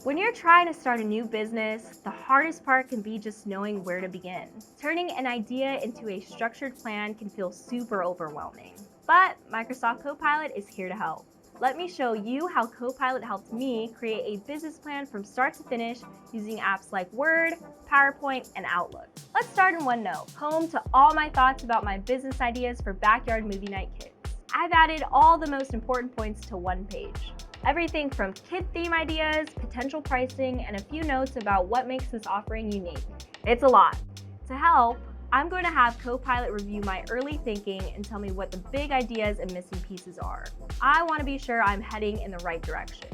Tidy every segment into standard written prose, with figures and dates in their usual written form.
When you're trying to start a new business, the hardest part can be just knowing where to begin. Turning an idea into a structured plan can feel super overwhelming. But Microsoft Copilot is here to help. Let me show you how Copilot helped me create a business plan from start to finish using apps like Word, PowerPoint, and Outlook. Let's start in OneNote, home to all my thoughts about my business ideas for backyard movie night kids. I've added all the most important points to one page. Everything from kid theme ideas, potential pricing, and a few notes about what makes this offering unique. It's a lot. To help, I'm going to have Copilot review my early thinking and tell me what the big ideas and missing pieces are. I want to be sure I'm heading in the right direction.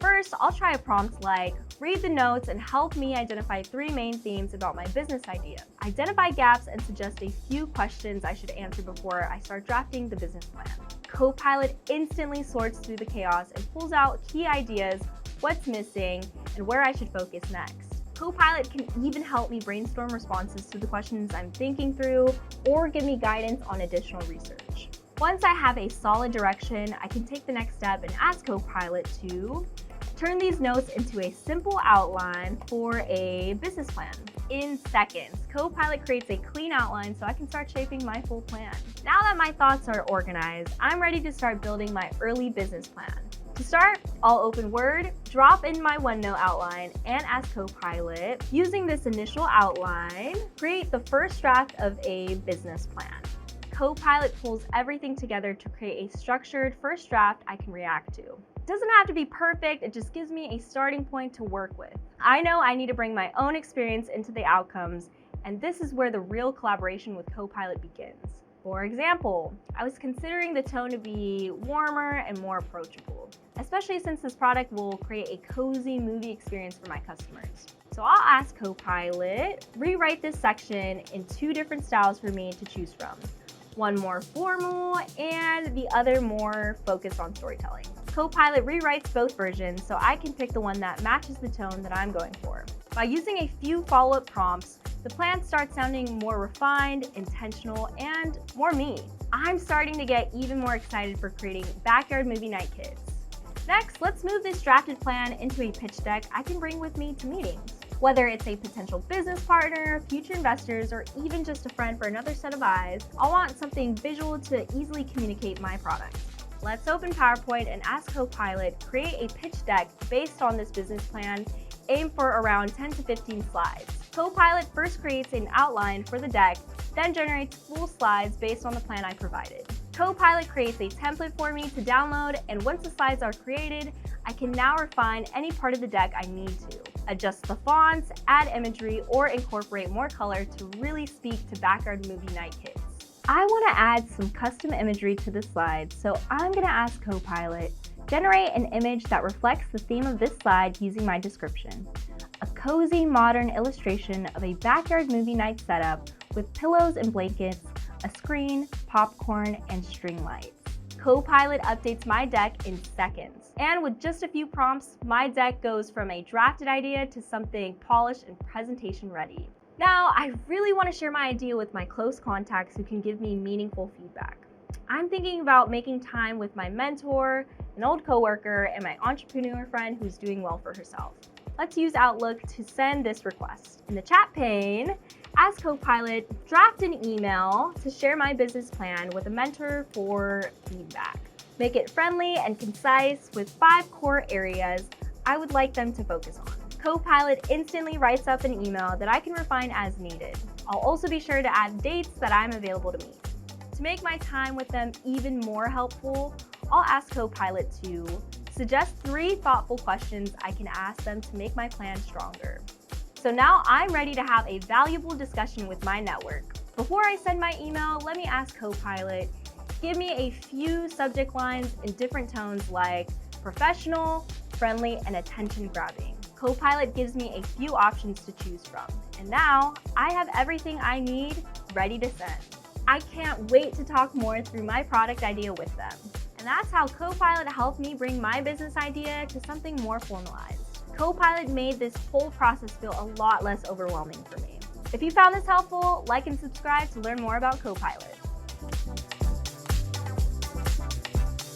First, I'll try a prompt like, read the notes and help me identify 3 main themes about my business idea. Identify gaps and suggest a few questions I should answer before I start drafting the business plan. Copilot instantly sorts through the chaos and pulls out key ideas, what's missing, and where I should focus next. Copilot can even help me brainstorm responses to the questions I'm thinking through or give me guidance on additional research. Once I have a solid direction, I can take the next step and ask Copilot to turn these notes into a simple outline for a business plan. In seconds, Copilot creates a clean outline so I can start shaping my full plan. Now that my thoughts are organized, I'm ready to start building my early business plan. To start, I'll open Word, drop in my OneNote outline, and ask Copilot, using this initial outline, create the first draft of a business plan. Copilot pulls everything together to create a structured first draft I can react to. It doesn't have to be perfect, it just gives me a starting point to work with. I know I need to bring my own experience into the outcomes, and this is where the real collaboration with Copilot begins. For example, I was considering the tone to be warmer and more approachable, especially since this product will create a cozy movie experience for my customers. So I'll ask Copilot, rewrite this section in 2 different styles for me to choose from. One more formal and the other more focused on storytelling. Copilot rewrites both versions so I can pick the one that matches the tone that I'm going for. By using a few follow-up prompts, the plan starts sounding more refined, intentional, and more me. I'm starting to get even more excited for creating backyard movie night kids. Next, let's move this drafted plan into a pitch deck I can bring with me to meetings. Whether it's a potential business partner, future investors, or even just a friend for another set of eyes, I want something visual to easily communicate my product. Let's open PowerPoint and ask Copilot, create a pitch deck based on this business plan, aim for around 10 to 15 slides. Copilot first creates an outline for the deck, then generates full slides based on the plan I provided. Copilot creates a template for me to download, and once the slides are created, I can now refine any part of the deck I need to. Adjust the fonts, add imagery, or incorporate more color to really speak to backyard movie night kids. I want to add some custom imagery to the slides, so I'm going to ask Copilot, generate an image that reflects the theme of this slide using my description. A cozy, modern illustration of a backyard movie night setup with pillows and blankets, a screen, popcorn, and string lights. Copilot updates my deck in seconds. And with just a few prompts, my deck goes from a drafted idea to something polished and presentation ready. Now, I really want to share my idea with my close contacts who can give me meaningful feedback. I'm thinking about making time with my mentor, an old coworker, and my entrepreneur friend who's doing well for herself. Let's use Outlook to send this request. In the chat pane, ask Copilot, draft an email to share my business plan with a mentor for feedback. Make it friendly and concise with 5 core areas I would like them to focus on. Copilot instantly writes up an email that I can refine as needed. I'll also be sure to add dates that I'm available to meet. To make my time with them even more helpful, I'll ask Copilot to suggest 3 thoughtful questions I can ask them to make my plan stronger. So now I'm ready to have a valuable discussion with my network. Before I send my email, let me ask Copilot, give me a few subject lines in different tones like professional, friendly, and attention-grabbing. Copilot gives me a few options to choose from. And now I have everything I need ready to send. I can't wait to talk more through my product idea with them. And that's how Copilot helped me bring my business idea to something more formalized. Copilot made this whole process feel a lot less overwhelming for me. If you found this helpful, like and subscribe to learn more about Copilot.